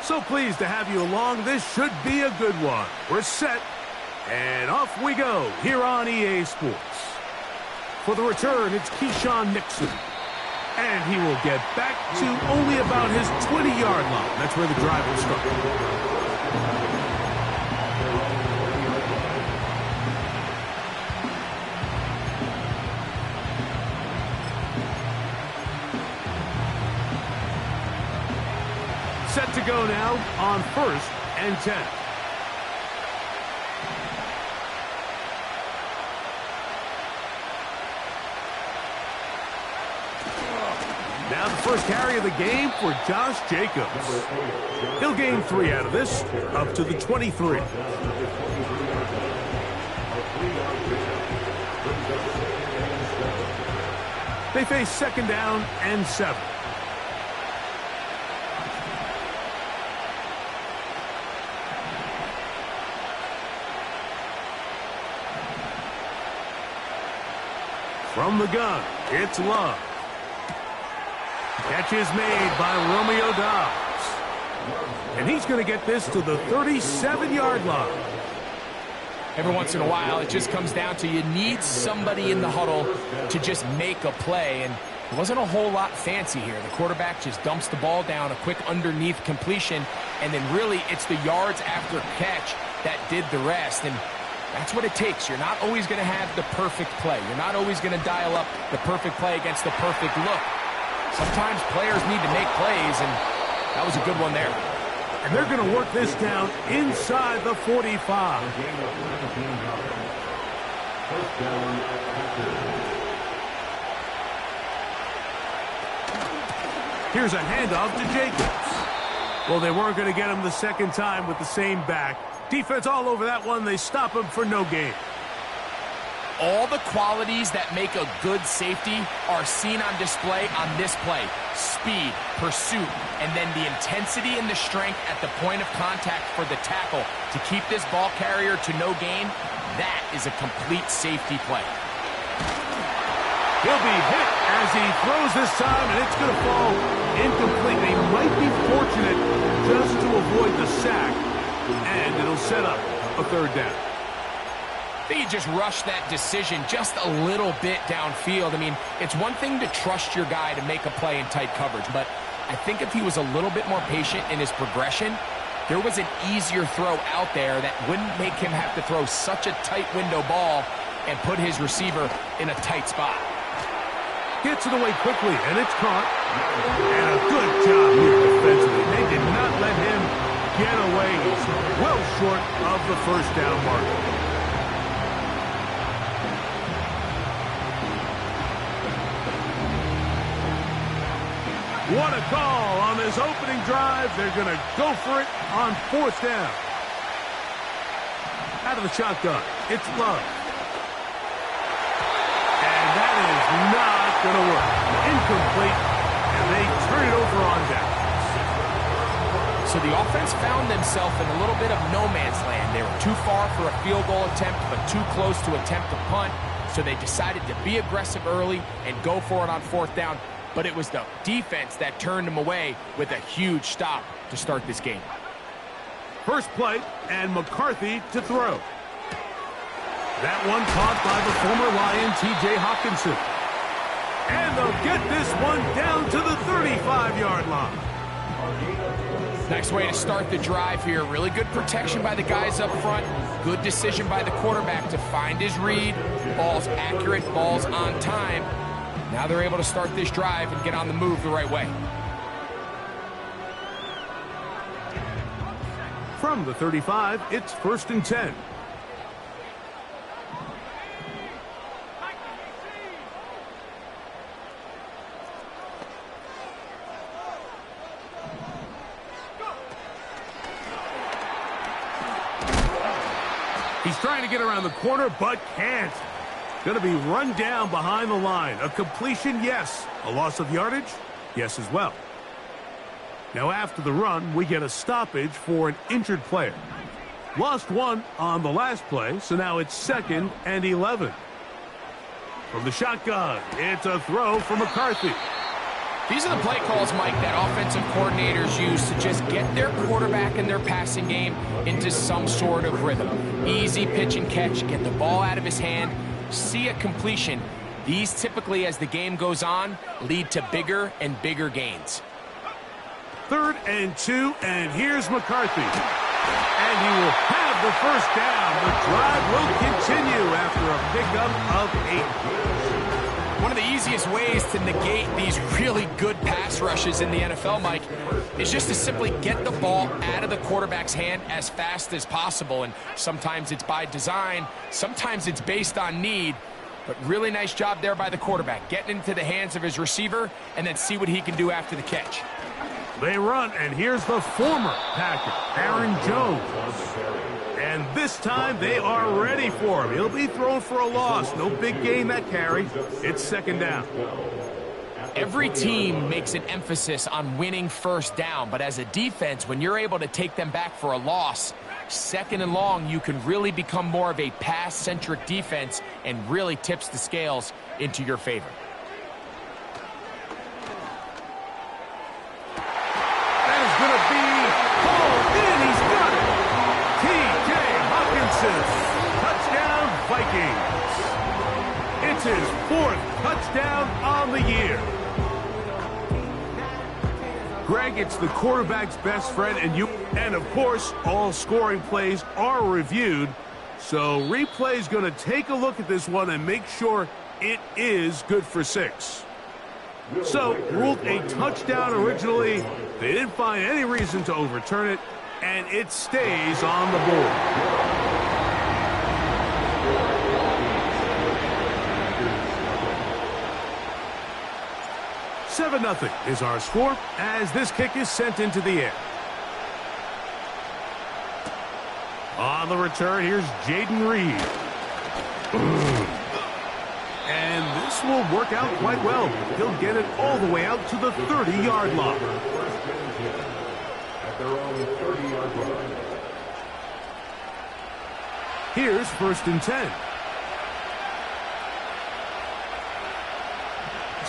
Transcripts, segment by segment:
So pleased to have you along. This should be a good one. We're set, and off we go here on EA Sports. For the return, it's Keyshawn Nixon. And he will get back to only about his 20-yard line. That's where the drive will start. Set to go now on 1st and 10. Now the first carry of the game for Josh Jacobs. He'll gain 3 out of this, up to the 23. They face 2nd down and 7. From the gun, it's Love. Catch is made by Romeo Dobbs. And he's going to get this to the 37-yard line. Every once in a while, it just comes down to you need somebody in the huddle to just make a play. And it wasn't a whole lot fancy here. The quarterback just dumps the ball down, a quick underneath completion, and then really it's the yards after catch that did the rest. And that's what it takes. You're not always going to have the perfect play. You're not always going to dial up the perfect play against the perfect look. Sometimes players need to make plays, and that was a good one there. And they're going to work this down inside the 45. Here's a handoff to Jacobs. Well, they weren't going to get him the second time with the same back. Defense all over that one. They stop him for no gain. All the qualities that make a good safety are seen on display on this play. Speed, pursuit, and then the intensity and the strength at the point of contact for the tackle to keep this ball carrier to no gain. That is a complete safety play. He'll be hit as he throws this time, and it's going to fall incomplete. He might be fortunate just to avoid the sack, and it'll set up a 3rd down. I think he just rushed that decision just a little bit downfield. I mean, it's one thing to trust your guy to make a play in tight coverage, but I think if he was a little bit more patient in his progression, there was an easier throw out there that wouldn't make him have to throw such a tight window ball and put his receiver in a tight spot. Gets it away quickly, and it's caught. And a good job here defensively. They did not let him get away. He's well short of the 1st down mark. What a call on this opening drive. They're going to go for it on 4th down. Out of the shotgun, it's Love. And that is not going to work. Incomplete, and they turn it over on down. So the offense found themselves in a little bit of no man's land. They were too far for a field goal attempt, but too close to attempt a punt. So they decided to be aggressive early and go for it on 4th down. But it was the defense that turned them away with a huge stop to start this game. First play, and McCarthy to throw. That one caught by the former Lion, T.J. Hawkinson. And they'll get this one down to the 35-yard line. Nice way to start the drive here. Really good protection by the guys up front. Good decision by the quarterback to find his read. Ball's accurate, ball's on time. Now they're able to start this drive and get on the move the right way. From the 35, it's 1st and 10. He's trying to get around the corner, but can't. Going to be run down behind the line. A completion, yes. A loss of yardage, yes as well. Now after the run, we get a stoppage for an injured player. Lost one on the last play, so now it's 2nd and 11. From the shotgun, it's a throw for McCarthy. These are the play calls, Mike, that offensive coordinators use to just get their quarterback and their passing game into some sort of rhythm. Easy pitch and catch, get the ball out of his hand, see a completion. These typically, as the game goes on, lead to bigger and bigger gains. 3rd and 2, and here's McCarthy. And he will have the first down. The drive will continue after a pickup of 8. One of the easiest ways to negate these really good pass rushes in the NFL, Mike, is just to simply get the ball out of the quarterback's hand as fast as possible. And sometimes it's by design, sometimes it's based on need. But really nice job there by the quarterback, getting into the hands of his receiver and then see what he can do after the catch. They run, and here's the former Packer, Aaron Jones. And this time they are ready for him. He'll be thrown for a loss. No big gain that carry. It's 2nd down. Every team makes an emphasis on winning first down, but as a defense, when you're able to take them back for a loss, 2nd and long, you can really become more of a pass-centric defense and really tips the scales into your favor. That is going to be hauled in. He's got it. T.J. Hawkinson. Touchdown, Vikings. It's his 4th touchdown on the year. Greg, it's the quarterback's best friend, and of course, all scoring plays are reviewed. So replay's going to take a look at this one and make sure it is good for 6. So, ruled a touchdown originally. They didn't find any reason to overturn it, and it stays on the board. 7-0 is our score as this kick is sent into the air. On the return, here's Jaden Reed. And this will work out quite well. He'll get it all the way out to the 30-yard line. Here's 1st and 10.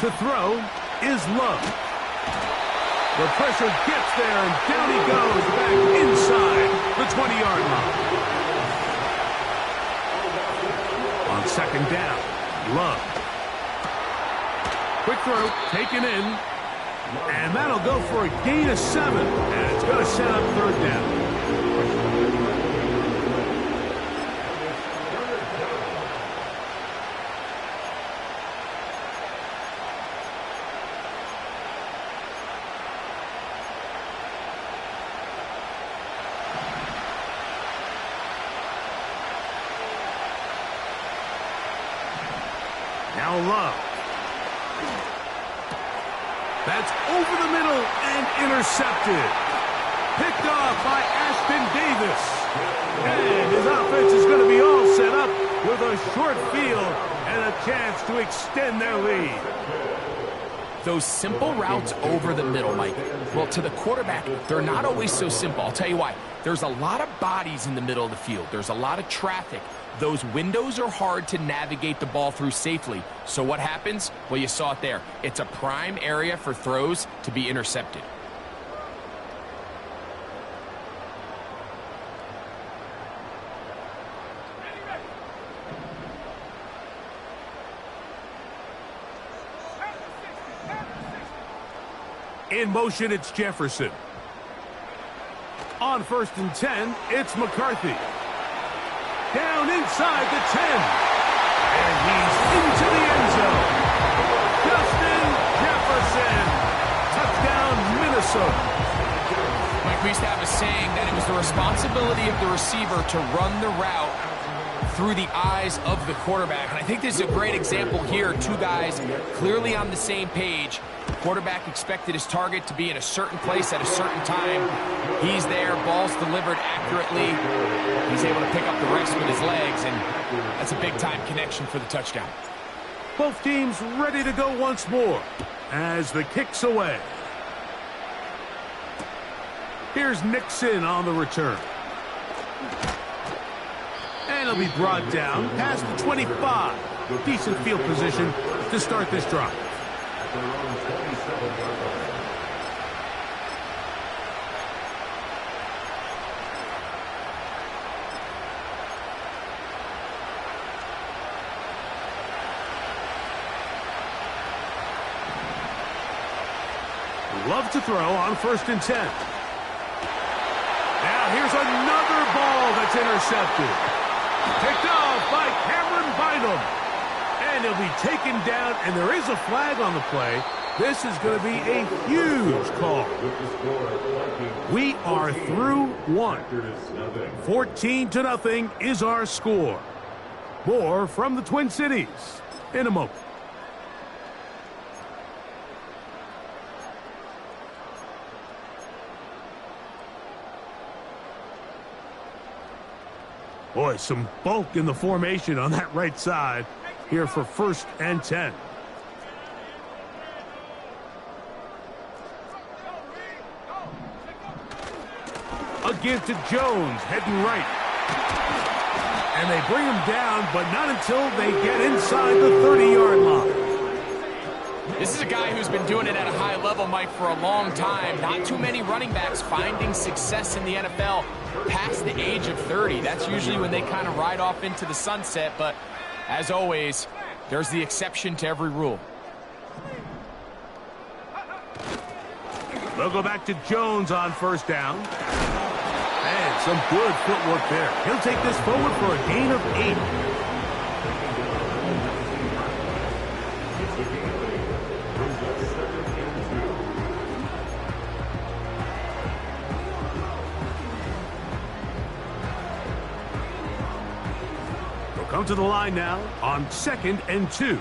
To throw is Love. The pressure gets there, and down he goes back inside the 20-yard line. On 2nd down, Love. Quick throw, taken in, and that'll go for a gain of 7, and it's going to set up 3rd down. Now Love. That's over the middle and intercepted. Picked off by Ashton Davis. And his offense is going to be all set up with a short field and a chance to extend their lead. Those simple routes over the middle, Mike, well, to the quarterback, they're not always so simple. I'll tell you why. There's a lot of bodies in the middle of the field. There's a lot of traffic. Those windows are hard to navigate the ball through safely. So what happens? Well, you saw it there. It's a prime area for throws to be intercepted. In motion, it's Jefferson. On 1st and 10, it's McCarthy. Down inside the 10. And he's into the end zone. Justin Jefferson. Touchdown, Minnesota. Mike, we used to have a saying that it was the responsibility of the receiver to run the route through the eyes of the quarterback. And I think this is a great example here. Two guys clearly on the same page. Quarterback expected his target to be in a certain place at a certain time. He's there, ball's delivered accurately. He's able to pick up the rest with his legs, and that's a big-time connection for the touchdown. Both teams ready to go once more as the kick's away. Here's Nixon on the return. And he'll be brought down past the 25. Decent field position to start this drive. Love to throw on 1st and 10. Now here's another ball that's intercepted. Picked off by Cameron Bynum. And he'll be taken down, and there is a flag on the play. This is going to be a huge call. We are through one. 14-0 is our score. More from the Twin Cities in a moment. Boy, some bulk in the formation on that right side here for 1st and 10. A give to Jones, heading right. And they bring him down, but not until they get inside the 30-yard line. This is a guy who's been doing it at a high level, Mike, for a long time. Not too many running backs finding success in the NFL past the age of 30. That's usually when they kind of ride off into the sunset, but as always, there's the exception to every rule. They'll go back to Jones on 1st down. And some good footwork there. He'll take this forward for a gain of 8. They'll come to the line now on 2nd and 2.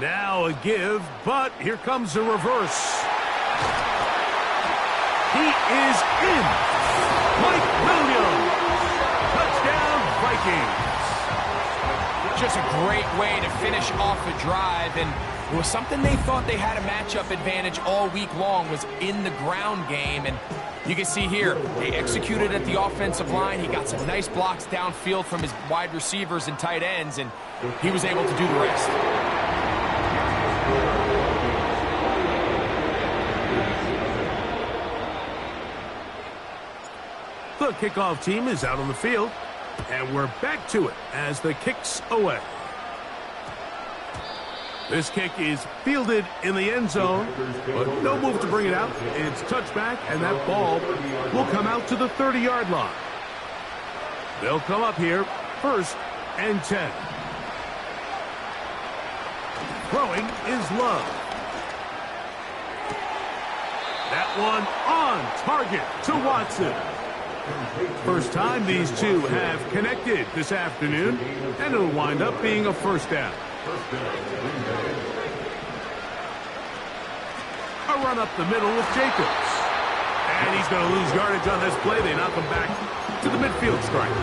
Now a give, but here comes a reverse. He is in. Mike Williams. Touchdown, Vikings. Just a great way to finish off a drive, and it was something they thought they had a matchup advantage all week long, was in the ground game. And you can see here, they executed at the offensive line. He got some nice blocks downfield from his wide receivers and tight ends, and he was able to do the rest. The kickoff team is out on the field, and we're back to it as the kick's away. This kick is fielded in the end zone, but no move to bring it out. It's touchback, and that ball will come out to the 30-yard line. They'll come up here, 1st and 10. Throwing is Love. That one on target to Watson. First time these two have connected this afternoon, and it'll wind up being a 1st down. A run up the middle with Jacobs. And he's going to lose yardage on this play. They knock him back to the midfield stripe.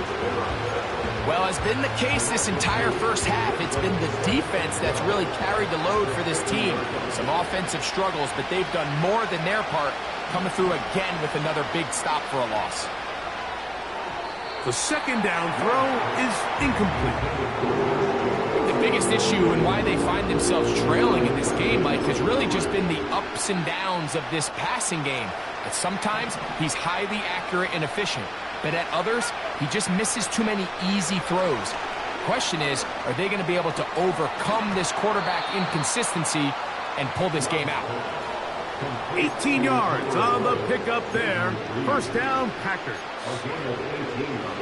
Well, as been the case this entire first half, it's been the defense that's really carried the load for this team. Some offensive struggles, but they've done more than their part, coming through again with another big stop for a loss. The 2nd down throw is incomplete. The biggest issue and why they find themselves trailing in this game, Mike, has really just been the ups and downs of this passing game. At sometimes, he's highly accurate and efficient, but at others, he just misses too many easy throws. The question is, are they going to be able to overcome this quarterback inconsistency and pull this game out? 18 yards on the pickup there. 1st down, Packers.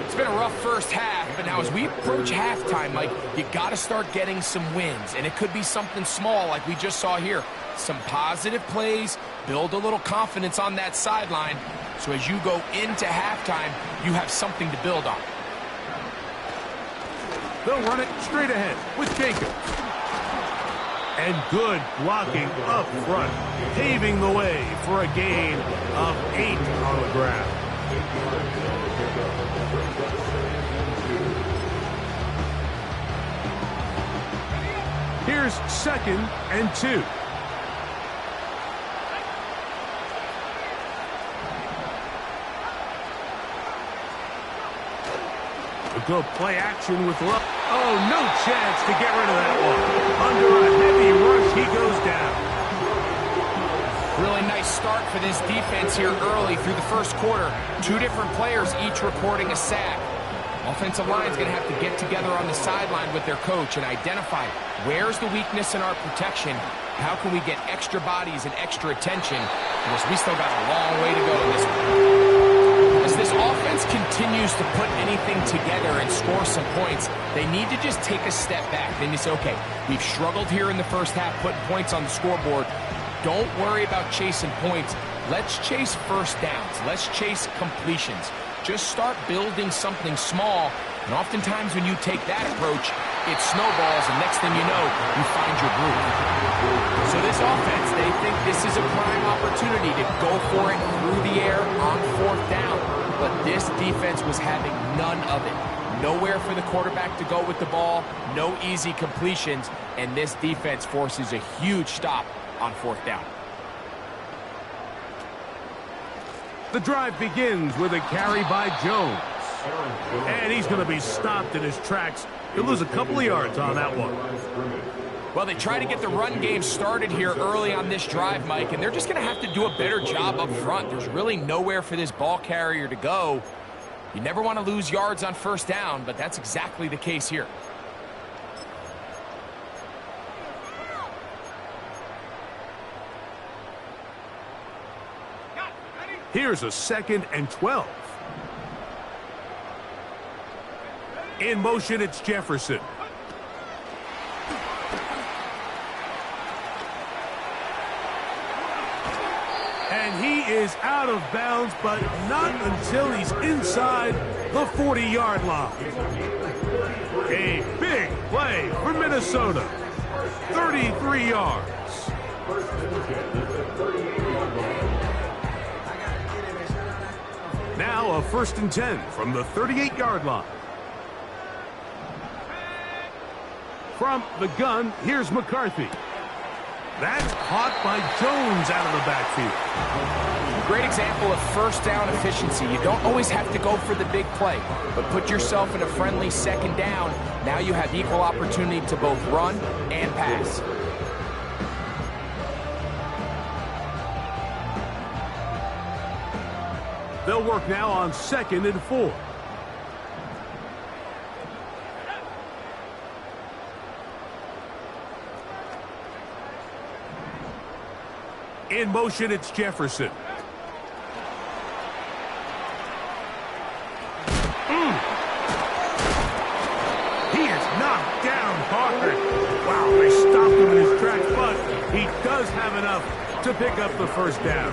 It's been a rough first half, but now as we approach halftime, Mike, you got to start getting some wins, and it could be something small like we just saw here. Some positive plays, build a little confidence on that sideline, so as you go into halftime, you have something to build on. They'll run it straight ahead with Jacobs. And good blocking up front, paving the way for a gain of 8 on the ground. Here's 2nd and 2. A good play action with love. Oh, no chance to get rid of that one. Under a heavy rush, he goes down. Really nice start for this defense here early through the first quarter. Two different players each recording a sack. Offensive line's going to have to get together on the sideline with their coach and identify where's the weakness in our protection. How can we get extra bodies and extra attention? Because we still got a long way to go in this one. As this offense continues to put anything together and score some points, they need to just take a step back. Then you say, okay, we've struggled here in the first half, putting points on the scoreboard. Don't worry about chasing points. Let's chase first downs. Let's chase completions. Just start building something small, and oftentimes when you take that approach, it snowballs, and next thing you know, you find your groove. So this offense, they think this is a prime opportunity to go for it through the air on fourth down, but this defense was having none of it. Nowhere for the quarterback to go with the ball, no easy completions, and this defense forces a huge stop on fourth down. The drive begins with a carry by Jones. And he's going to be stopped in his tracks. He'll lose a couple of yards on that one. Well, they try to get the run game started here early on this drive, Mike, and they're just going to have to do a better job up front. There's really nowhere for this ball carrier to go. You never want to lose yards on first down, but that's exactly the case here. Here's a 2nd and 12. In motion, it's Jefferson. And he is out of bounds, but not until he's inside the 40-yard line. A big play for Minnesota. 33 yards. Now a 1st and 10 from the 38-yard line. From the gun, here's McCarthy. That's caught by Jones out of the backfield. Great example of first down efficiency. You don't always have to go for the big play, but put yourself in a friendly 2nd down. Now you have equal opportunity to both run and pass. They'll work now on 2nd and 4. In motion, it's Jefferson. He is knocked down hard. Wow, they stopped him in his tracks, but he does have enough to pick up the first down.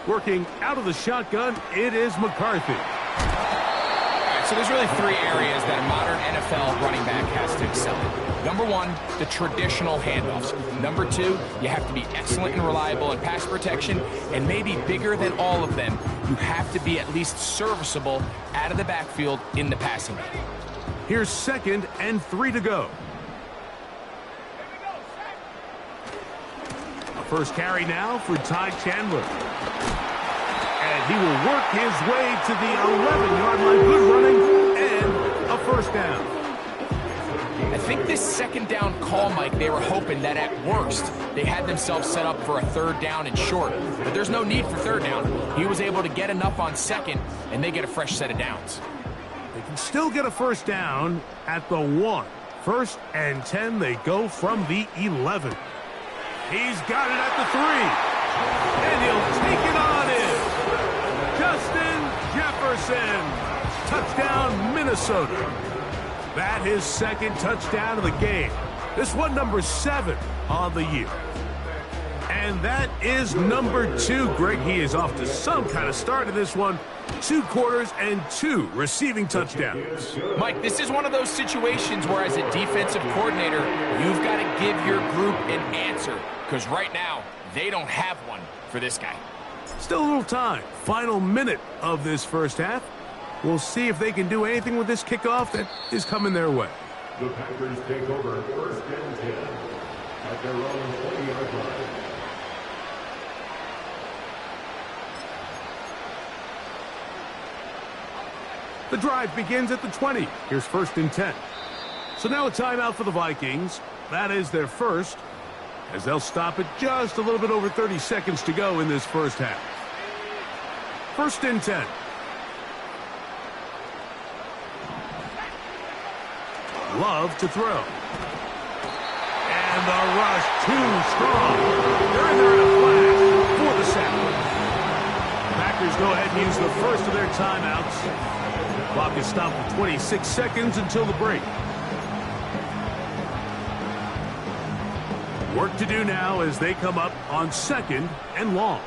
Working out of the shotgun, it is McCarthy. So there's really 3 areas that a modern NFL running back has to excel in. Number 1, the traditional handoffs. Number 2, you have to be excellent and reliable in pass protection. And maybe bigger than all of them, you have to be at least serviceable out of the backfield in the passing game. Here's 2nd and 3 to go. A first carry now for Ty Chandler. And he will work his way to the 11-yard line. Good running and a first down. I think this 2nd down call, Mike, they were hoping that at worst they had themselves set up for a 3rd down and short. But there's no need for 3rd down. He was able to get enough on 2nd, and they get a fresh set of downs. They can still get a first down at the 1. 1st and 10, they go from the 11. He's got it at the 3. And he'll take it on in. Justin Jefferson. Touchdown, Minnesota. That his 2nd touchdown of the game. This one number 7 on the year. And that is number 2. Greg, he is off to some kind of start in this one. 2 quarters and 2 receiving touchdowns. Mike, this is one of those situations where as a defensive coordinator, you've got to give your group an answer. Because right now, they don't have one for this guy. Still a little time. Final minute of this first half. We'll see if they can do anything with this kickoff that is coming their way. The Packers take over first and 10 at their own 20-yard line. The drive begins at the 20. Here's first and 10. So now a timeout for the Vikings. That is their first, as they'll stop it just a little bit over 30 seconds to go in this first half. First and 10. Love to throw. And the rush too strong. They're in there in a flash for the sack. The Packers go ahead and use the first of their timeouts. Clock is stopped for 26 seconds until the break. Work to do now as they come up on second and long.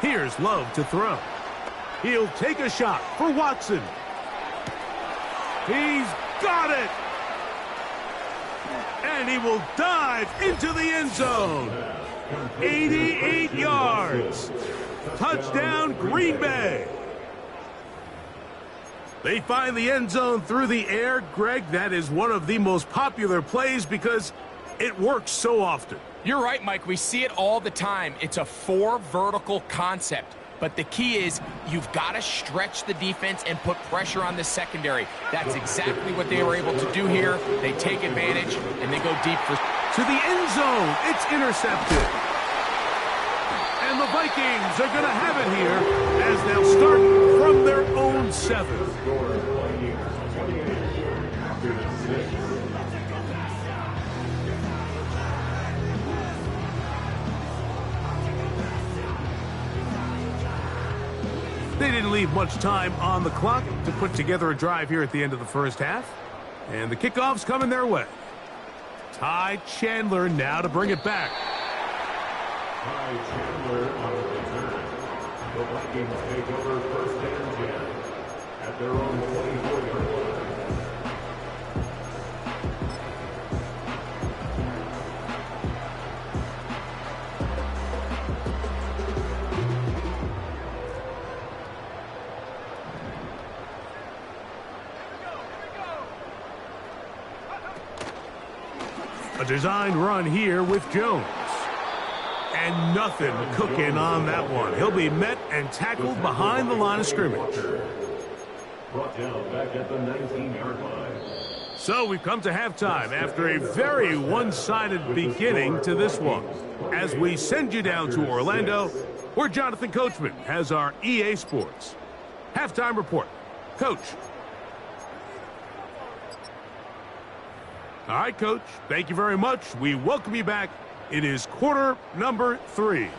Here's Love to throw. He'll take a shot for Watson. He's got it. And he will dive into the end zone. 88 yards. Touchdown, Green Bay. They find the end zone through the air. Greg, that is one of the most popular plays because it works so often. You're right, Mike. We see it all the time. It's a 4 vertical concept. But the key is you've got to stretch the defense and put pressure on the secondary. That's exactly what they were able to do here. They take advantage, and they go deep for... To the end zone. It's intercepted. And the Vikings are going to have it here as they'll start from their own 7. They didn't leave much time on the clock to put together a drive here at the end of the first half. And the kickoff's coming their way. Ty Chandler now to bring it back. Ty Chandler on the return. The Vikings take over first and 10 at their own 24-yard line. A design run here with Jones. And nothing cooking on that one. He'll be met and tackled behind the line of scrimmage. Brought down back at the 19-yard line. So we've come to halftime after a very one-sided beginning to this one. As we send you down to Orlando, where Jonathan Coachman has our EA Sports halftime report. Coach. All right, Coach. Thank you very much. We welcome you back. It is quarter number 3.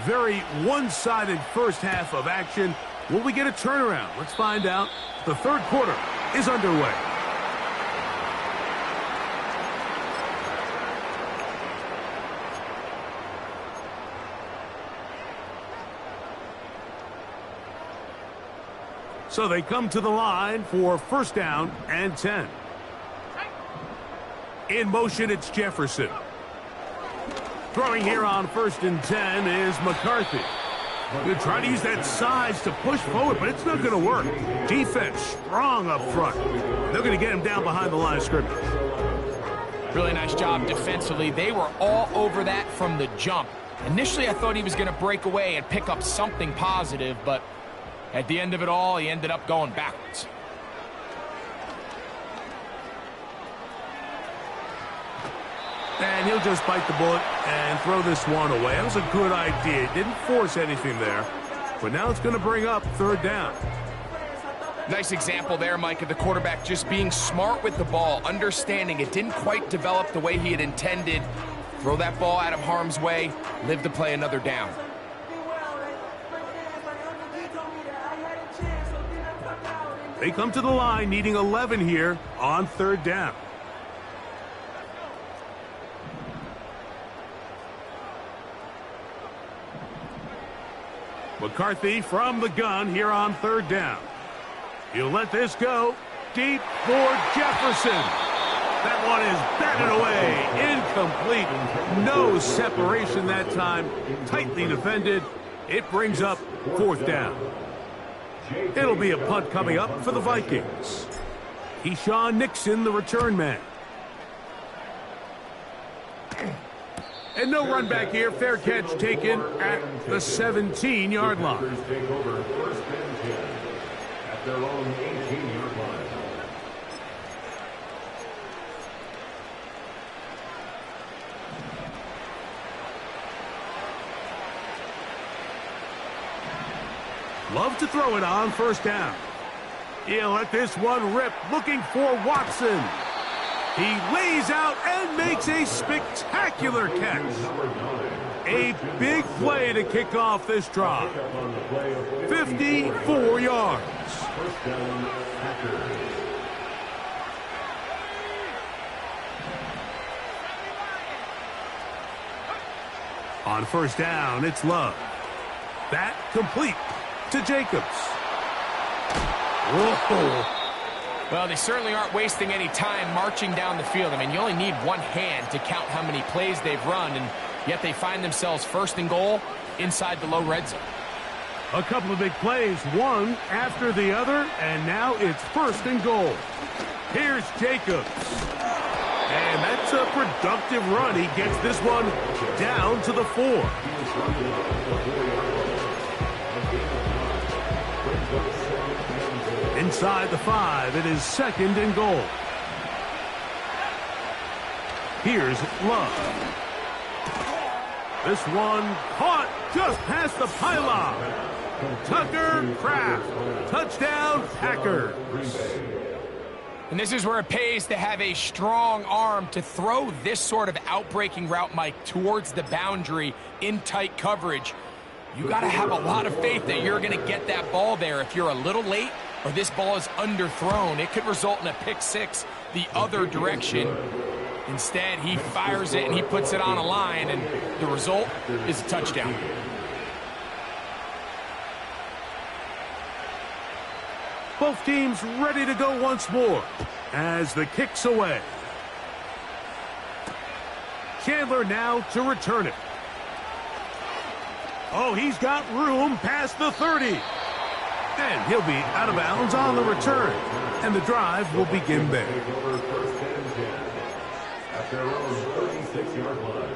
Very one-sided first half of action. Will we get a turnaround? Let's find out. The third quarter is underway. So they come to the line for first down and 10. In motion, it's Jefferson. Throwing here on first and 10 is McCarthy. They're trying to use that size to push forward, but it's not going to work. Defense strong up front. They're going to get him down behind the line of scrimmage. Really nice job defensively. They were all over that from the jump. Initially, I thought he was going to break away and pick up something positive, but at the end of it all, he ended up going backwards. And he'll just bite the bullet and throw this one away. That was a good idea. Didn't force anything there. But now it's going to bring up third down. Nice example there, Mike, of the quarterback just being smart with the ball, understanding it didn't quite develop the way he had intended. Throw that ball out of harm's way, live to play another down. They come to the line needing 11 here on third down. McCarthy from the gun here on third down. He'll let this go deep for Jefferson. That one is batted away. Incomplete. No separation that time. Tightly defended. It brings up fourth down. It'll be a punt coming up for the Vikings. Keyshawn Nixon, the return man. And no run back here. Fair catch taken at the 17-yard line. Take over first and 10 at their own 18-yard line. Love to throw it on first down. He'll let this one rip, looking for Watson. He lays out and makes a spectacular catch. A big play to kick off this drive. 54 yards. First down, Packers. On first down, it's Love. That complete to Jacobs. Whoa. Well, they certainly aren't wasting any time marching down the field. I mean, you only need one hand to count how many plays they've run, and yet they find themselves first and goal inside the low red zone. A couple of big plays, one after the other, and now it's first and goal. Here's Jacobs. And that's a productive run. He gets this one down to the 4. Inside the 5, it is second and goal. Here's Love. This one caught just past the pylon. Tucker Kraft. Touchdown, Packers. And this is where it pays to have a strong arm to throw this sort of outbreaking route, Mike, towards the boundary in tight coverage. You got to have a lot of faith that you're going to get that ball there. If you're a little late or this ball is underthrown, it could result in a pick six the other direction. Instead, he fires it and he puts it on a line, and the result is a touchdown. Both teams ready to go once more as the kick's away. Chandler now to return it. Oh, he's got room past the 30. And he'll be out of bounds on the return. And the drive will begin there. First and 10 at their own 36-yard line.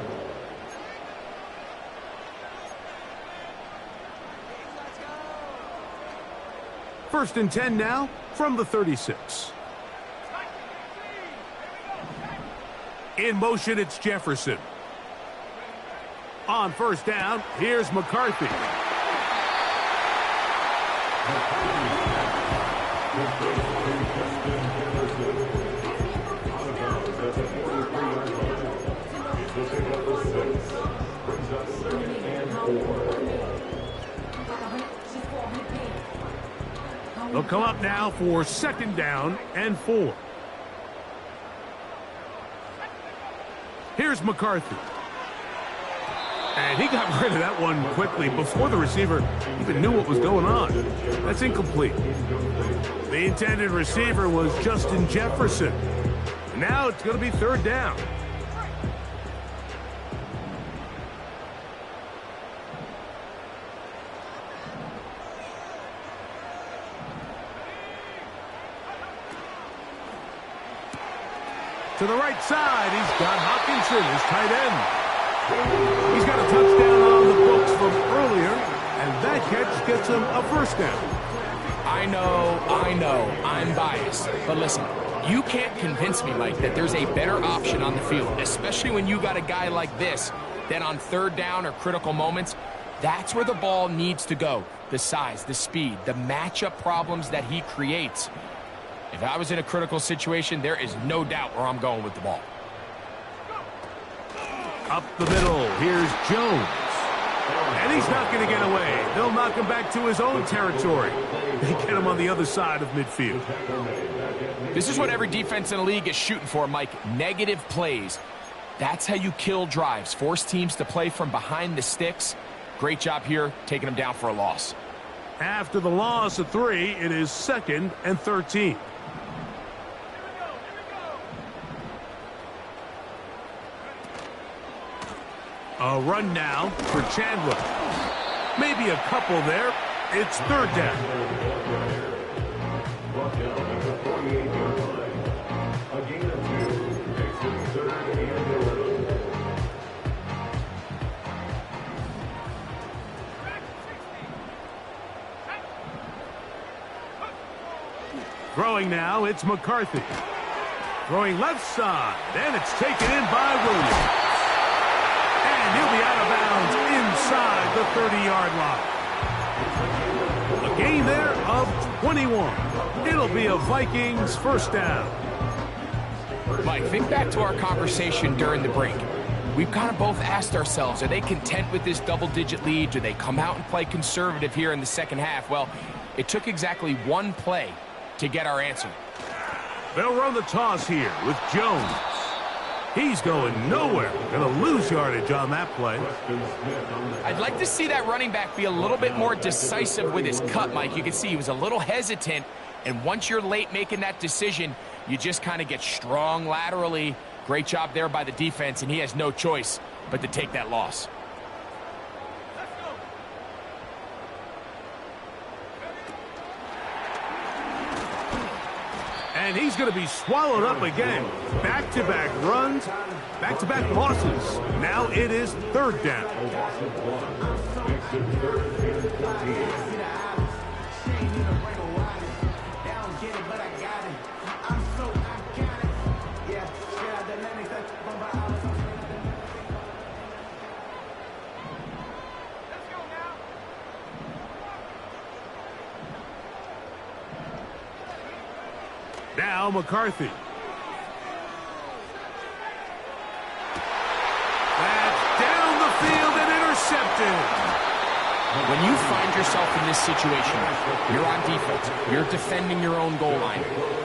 First and 10 now from the 36. In motion, it's Jefferson. On first down, here's McCarthy. They'll come up now for second down and 4. Here's McCarthy. And he got rid of that one quickly before the receiver even knew what was going on. That's incomplete. The intended receiver was Justin Jefferson. Now it's going to be third down. To the right side, he's got Hopkinson, his tight end. He's got a touchdown on the books from earlier, and that catch gets him a first down. I know, I'm biased. But listen, you can't convince me, Mike, that there's a better option on the field, especially when you got a guy like this, that on third down or critical moments, that's where the ball needs to go. The size, the speed, the matchup problems that he creates. If I was in a critical situation, there is no doubt where I'm going with the ball. Up the middle, here's Jones. And he's not going to get away. They'll knock him back to his own territory. They get him on the other side of midfield. This is what every defense in the league is shooting for, Mike. Negative plays. That's how you kill drives. Force teams to play from behind the sticks. Great job here, taking them down for a loss. After the loss of 3, it is second and 13. A run now for Chandler. Maybe a couple there. It's third down. Throwing now, it's McCarthy. Throwing left side, and it's taken in by Williams. And he'll be out of bounds inside the 30-yard line. A gain there of 21. It'll be a Vikings first down. Mike, think back to our conversation during the break. We've kind of both asked ourselves, are they content with this double-digit lead? Do they come out and play conservative here in the second half? Well, it took exactly one play to get our answer. They'll run the toss here with Jones. He's going nowhere. Going to lose yardage on that play. I'd like to see that running back be a little bit more decisive with his cut, Mike. You can see he was a little hesitant, and once you're late making that decision, you just kind of get strong laterally. Great job there by the defense, and he has no choice but to take that loss. And he's going to be swallowed up again. Back-to-back runs, back-to-back losses. Now it is third down. Now McCarthy. That's down the field and intercepted. When you find yourself in this situation, you're on defense, you're defending your own goal line,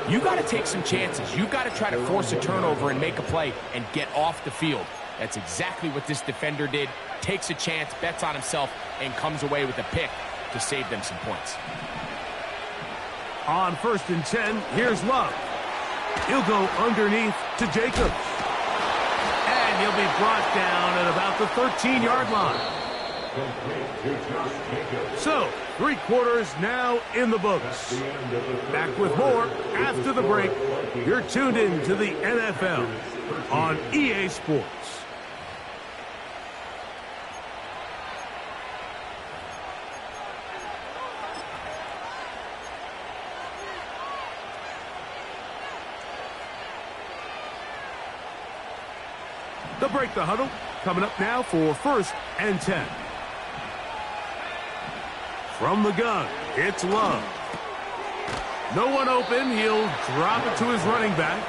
you got to take some chances. You got to try to force a turnover and make a play and get off the field. That's exactly what this defender did. Takes a chance, bets on himself, and comes away with a pick to save them some points. On 1st and 10, here's Love. He'll go underneath to Jacobs. And he'll be brought down at about the 13-yard line. So, 3 quarters now in the books. Back with more after the break. You're tuned in to the NFL on EA Sports. They'll break the huddle. Coming up now for 1st and 10. From the gun, it's Love. No one open. He'll drop it to his running back.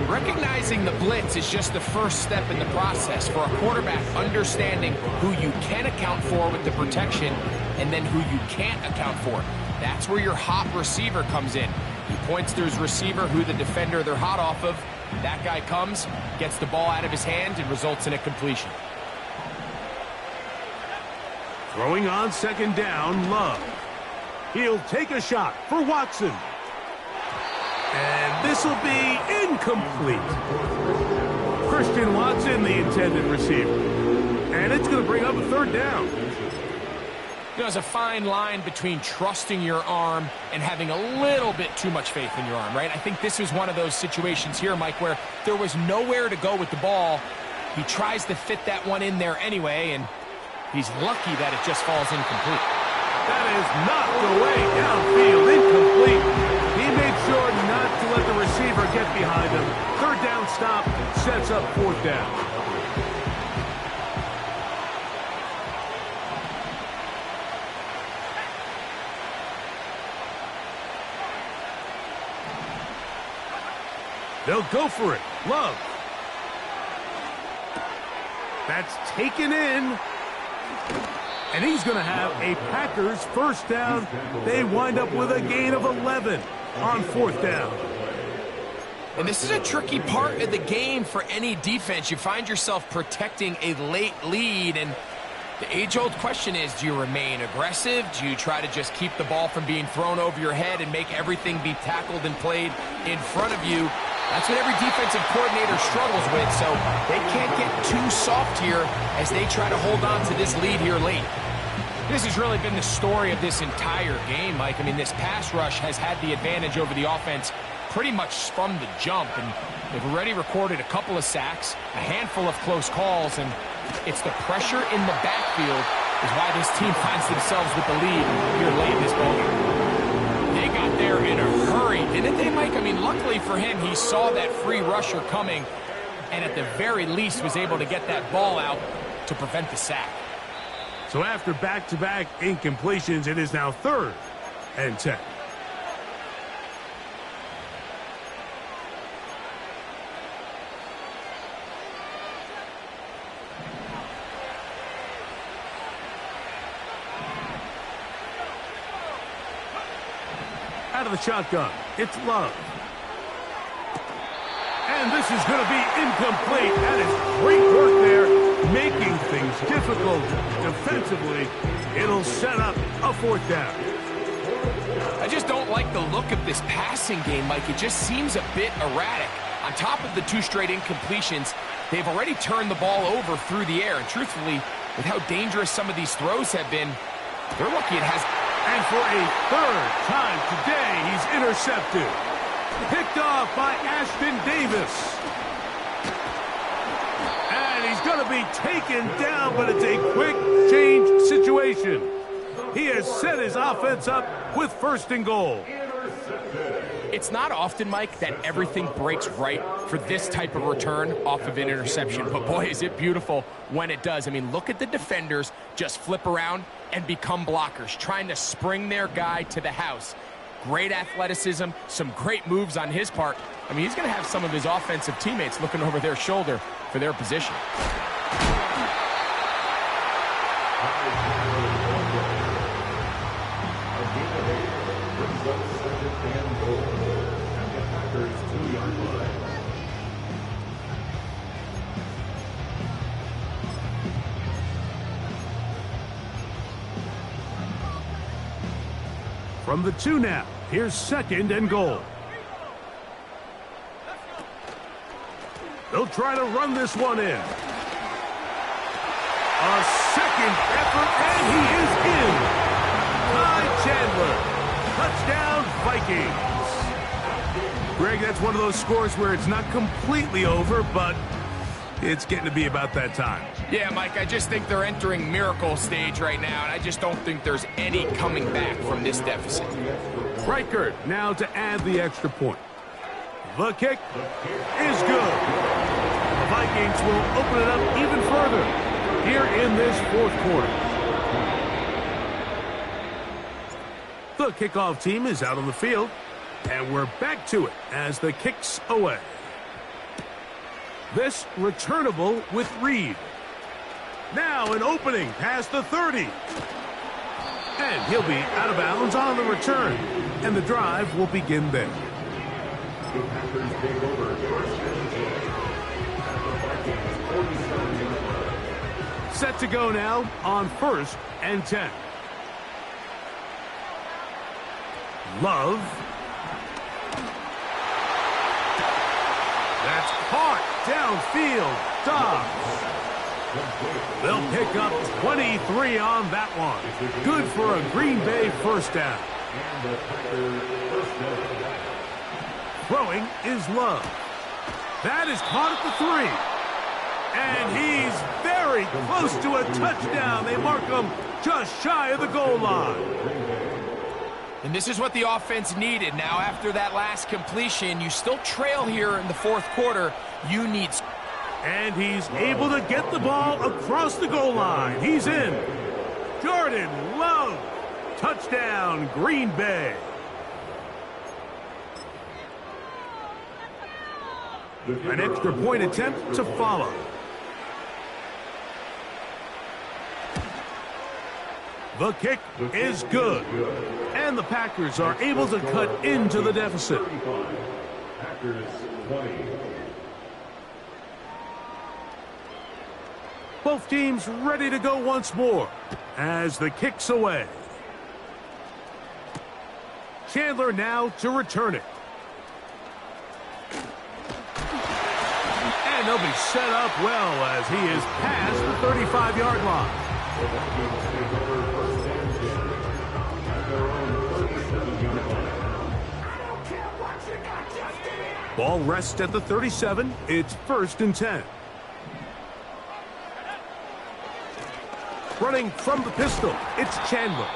Recognizing the blitz is just the first step in the process for a quarterback, understanding who you can account for with the protection and then who you can't account for. That's where your hot receiver comes in. He points to his receiver, who the defender they're hot off of. That guy comes, gets the ball out of his hand, and results in a completion. Throwing on 2nd down, Love. He'll take a shot for Watson. And this will be incomplete. Christian Watson, the intended receiver. And it's going to bring up a 3rd down. You know, there's a fine line between trusting your arm and having a little bit too much faith in your arm, right? I think this was one of those situations here, Mike, where there was nowhere to go with the ball. He tries to fit that one in there anyway, and he's lucky that it just falls incomplete. That is knocked away downfield, incomplete. He made sure not to let the receiver get behind him. 3rd down stop sets up 4th down. They'll go for it. Love. That's taken in. And he's going to have a Packers first down. They wind up with a gain of 11 on 4th down. And this is a tricky part of the game for any defense. You find yourself protecting a late lead, and the age-old question is, do you remain aggressive? Do you try to just keep the ball from being thrown over your head and make everything be tackled and played in front of you? That's what every defensive coordinator struggles with, so they can't get too soft here as they try to hold on to this lead here late. This has really been the story of this entire game, Mike. I mean, this pass rush has had the advantage over the offense pretty much from the jump, and they've already recorded a couple of sacks, a handful of close calls, and it's the pressure in the backfield is why this team finds themselves with the lead here late in this ballgame. They got there in a hurry luckily for him, he saw that free rusher coming and at the very least was able to get that ball out to prevent the sack. So after back-to-back incompletions, it is now 3rd and 10. Out of the shotgun, it's Love. And this is going to be incomplete. That is great work there, making things difficult defensively. It'll set up a 4th down. I just don't like the look of this passing game, Mike. It just seems a bit erratic. On top of the 2 straight incompletions, they've already turned the ball over through the air. And truthfully, with how dangerous some of these throws have been, they're lucky it has. And for a 3rd time today, he's intercepted. Picked off by Ashton Davis. And he's going to be taken down, but it's a quick change situation. He has set his offense up with 1st and goal. It's not often, Mike, that everything breaks right for this type of return off of an interception. But boy, is it beautiful when it does. I mean, look at the defenders just flip around and become blockers, trying to spring their guy to the house. Great athleticism, some great moves on his part. I mean, he's going to have some of his offensive teammates looking over their shoulder for their position. From the 2 now, here's 2nd and goal. They'll try to run this one in. A 2nd effort, and he is in. Ty Chandler. Touchdown, Vikings. Greg, that's one of those scores where it's not completely over, but it's getting to be about that time. Yeah, Mike, I just think they're entering miracle stage right now, and I just don't think there's any coming back from this deficit. Reichert now to add the extra point. The kick is good. The Vikings will open it up even further here in this 4th quarter. The kickoff team is out on the field, and we're back to it as the kick's away. This returnable with Reed. Now an opening past the 30. And he'll be out of bounds on the return. And the drive will begin there. Set to go now on 1st and 10. Love. That's caught downfield. Dobbs. They'll pick up 23 on that one. Good for a Green Bay 1st down. Throwing is Love. That is caught at the 3. And he's very close to a touchdown. They mark him just shy of the goal line. And this is what the offense needed. Now, after that last completion, you still trail here in the 4th quarter. You need... And he's able to get the ball across the goal line. He's in. Jordan Love. Touchdown, Green Bay. An extra point attempt to follow. The kick is good. And the Packers are able to cut into the deficit. Packers 20. Both teams ready to go once more as the kick's away. Chandler now to return it. And they'll be set up well as he is past the 35-yard line. Ball rests at the 37. It's 1st and 10. Running from the pistol, it's Chandler.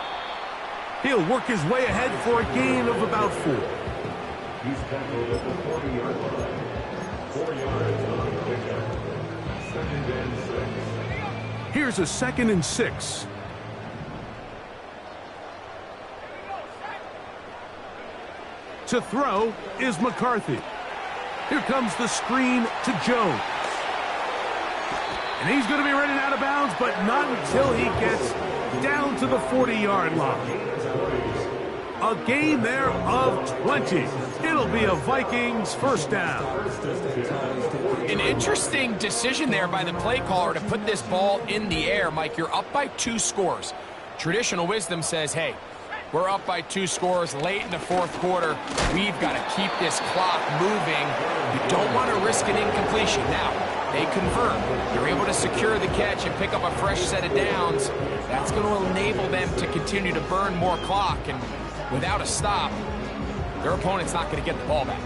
He'll work his way ahead for a gain of about 4. He's tackled at the 40-yard line. 4 yards on the pickup. 2nd and 6. Here's a 2nd and 6. To throw is McCarthy. Here comes the screen to Jones. And he's going to be running out of bounds, but not until he gets down to the 40-yard line. A gain there of 20. It'll be a Vikings first down. An interesting decision there by the play caller to put this ball in the air. Mike, you're up by 2 scores. Traditional wisdom says, hey, we're up by 2 scores late in the 4th quarter. We've got to keep this clock moving. You don't want to risk an incompletion. Now, they convert. They're able to secure the catch and pick up a fresh set of downs. That's going to enable them to continue to burn more clock. And without a stop, their opponent's not going to get the ball back.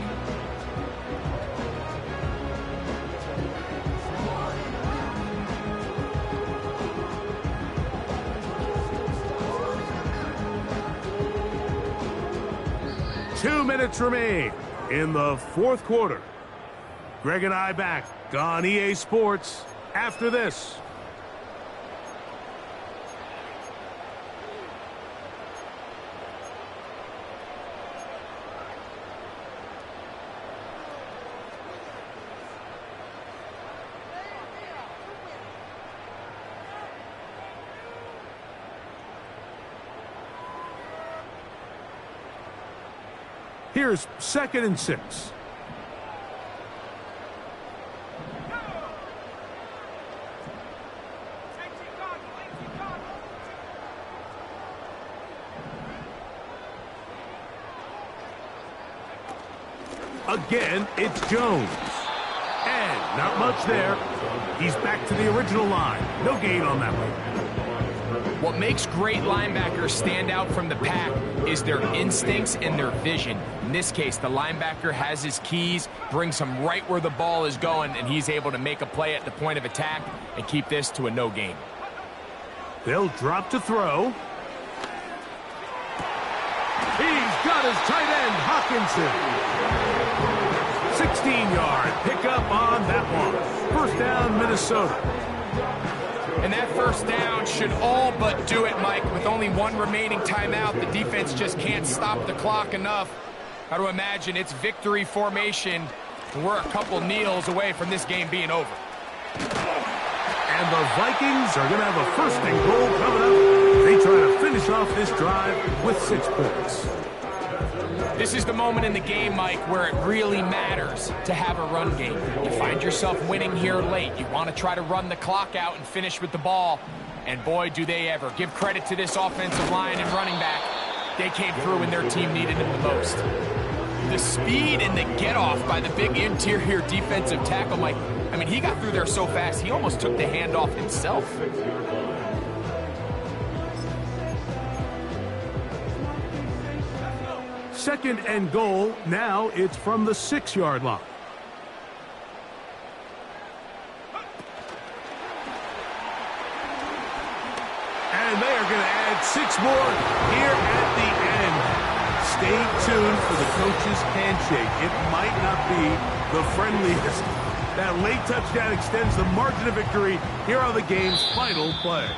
Two minutes remain in the 4th quarter. Greg and I back on EA Sports after this. Here's 2nd and 6. Again, it's Jones. And not much there. He's back to the original line. No gain on that one. What makes great linebackers stand out from the pack is their instincts and their vision. In this case, the linebacker has his keys, brings him right where the ball is going, and he's able to make a play at the point of attack and keep this to a no gain. They'll drop to throw. He's got his tight end, Hawkinson. 16-yard pickup on that one. First down, Minnesota. And that first down should all but do it, Mike. With only 1 remaining timeout, the defense just can't stop the clock enough. Got to imagine it's victory formation, and we're a couple kneels away from this game being over. And the Vikings are going to have a 1st and goal coming up. They try to finish off this drive with 6 points. This is the moment in the game, Mike, where it really matters to have a run game. You find yourself winning here late. You want to try to run the clock out and finish with the ball. And boy, do they ever. Give credit to this offensive line and running back. They came through when their team needed them the most. The speed and the get-off by the big interior defensive tackle, Mike. I mean, he got through there so fast, he almost took the handoff himself. 2nd and goal. Now it's from the 6-yard line. And they are going to add 6 more here at the end. Stay tuned for the coach's handshake. It might not be the friendliest. That late touchdown extends the margin of victory here on the game's final play.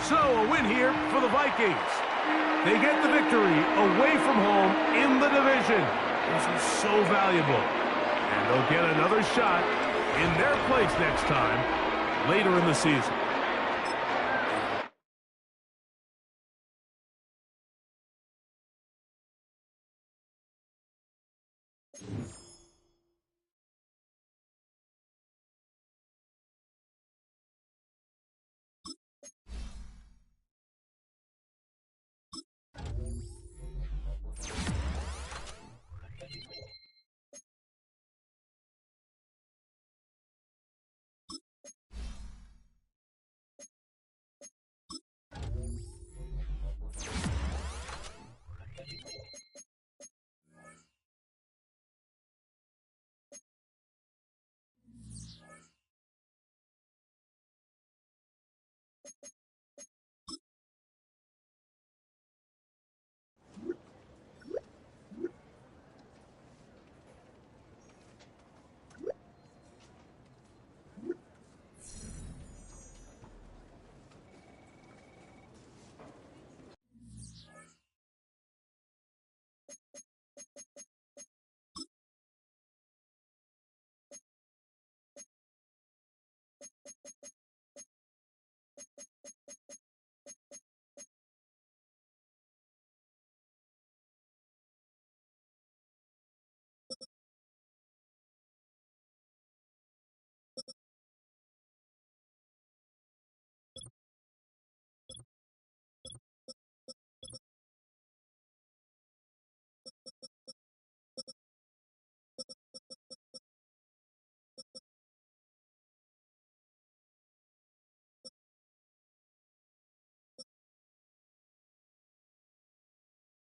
So a win here for the Vikings. They get the victory away from home in the division. This is so valuable. And they'll get another shot in their place next time later in the season.